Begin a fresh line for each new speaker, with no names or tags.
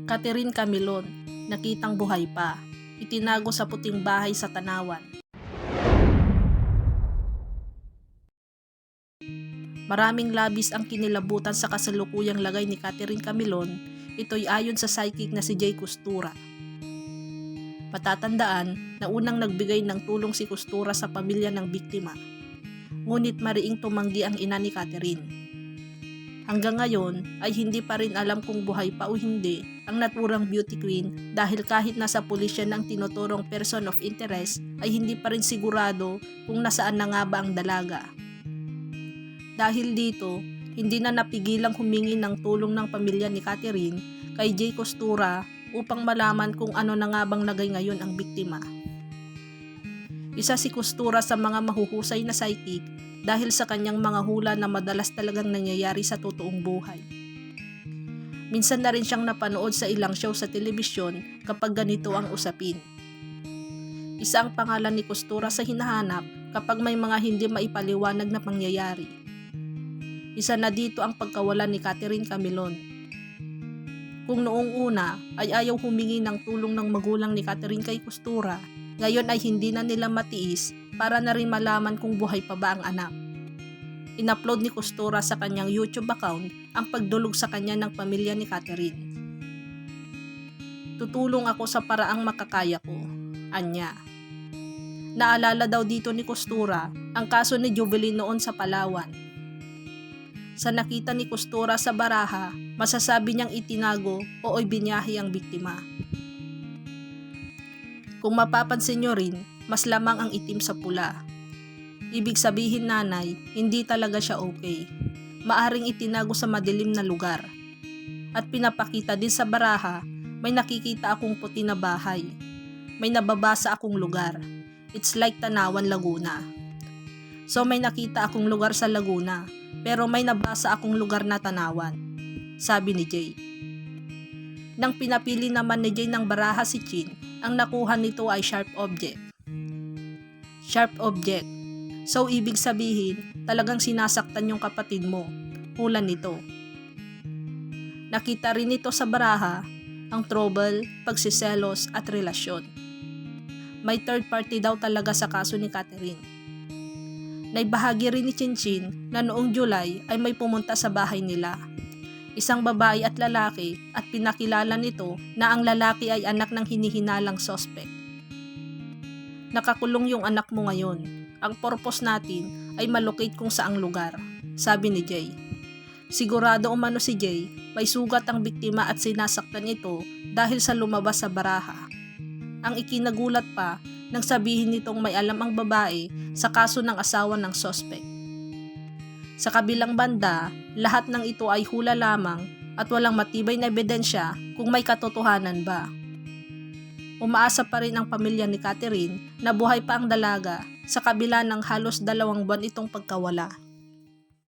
Catherine Camilon, nakitang buhay pa, itinago sa puting bahay sa Tanawan. Maraming labis ang kinilabutan sa kasalukuyang lagay ni Catherine Camilon, ito'y ayon sa psychic na si Jay Costura. Patatandaan na unang nagbigay ng tulong si Costura sa pamilya ng biktima, ngunit mariing tumanggi ang ina ni Catherine. Hanggang ngayon ay hindi pa rin alam kung buhay pa o hindi ang naturang beauty queen dahil kahit nasa pulisya ng tinuturong person of interest ay hindi pa rin sigurado kung nasaan na nga ba ang dalaga. Dahil dito, hindi na napigilang humingi ng tulong ng pamilya ni Catherine kay Jay Costura upang malaman kung ano na nga bang lagay ngayon ang biktima. Isa si Costura sa mga mahuhusay na psychic dahil sa kanyang mga hula na madalas talagang nangyayari sa totoong buhay. Minsan na rin siyang napanood sa ilang show sa telebisyon kapag ganito ang usapin. Isa ang pangalan ni Costura sa hinahanap kapag may mga hindi maipaliwanag na pangyayari. Isa na dito ang pagkawala ni Catherine Camilon. Kung noong una ay ayaw humingi ng tulong ng magulang ni Catherine kay Costura, ngayon ay hindi na nila matiis para na rin malaman kung buhay pa ba ang anak. In-upload ni Costura sa kanyang YouTube account ang pagdulog sa kanya ng pamilya ni Catherine. Tutulong ako sa paraang makakaya ko, anya. Naalala daw dito ni Costura ang kaso ni Jovelyn noon sa Palawan. Sa nakita ni Costura sa baraha, masasabi niyang itinago o ibinyahe ang biktima. Kung mapapansin nyo rin, mas lamang ang itim sa pula. Ibig sabihin nanay, hindi talaga siya okay. Maaring itinago sa madilim na lugar. At pinapakita din sa baraha, may nakikita akong puti na bahay. May nababasa akong lugar. It's like Tanawan, Laguna. So may nakita akong lugar sa Laguna, pero may nabasa akong lugar na Tanawan, sabi ni Jay. Nang pinapili naman ni Jay ng baraha si Chin, ang nakuha nito ay sharp object. Sharp object. So ibig sabihin, talagang sinasaktan yung kapatid mo. Hula nito. Nakita rin ito sa baraha, ang trouble, pagsiselos at relasyon. May third party daw talaga sa kaso ni Catherine. Naibahagi rin ni Chinchin na noong July ay may pumunta sa bahay nila. Isang babae at lalaki at pinakilala nito na ang lalaki ay anak ng hinihinalang suspect. Nakakulong yung anak mo ngayon. Ang purpose natin ay malocate kung saang lugar, sabi ni Jay. Sigurado umano si Jay, may sugat ang biktima at sinasaktan ito dahil sa lumabas sa baraha. Ang ikinagulat pa nang sabihin nitong may alam ang babae sa kaso ng asawa ng suspect. Sa kabilang banda, lahat ng ito ay hula lamang at walang matibay na ebidensya kung may katotohanan ba. Umaasa pa rin ang pamilya ni Catherine na buhay pa ang dalaga sa kabila ng halos 2 buwan itong pagkawala.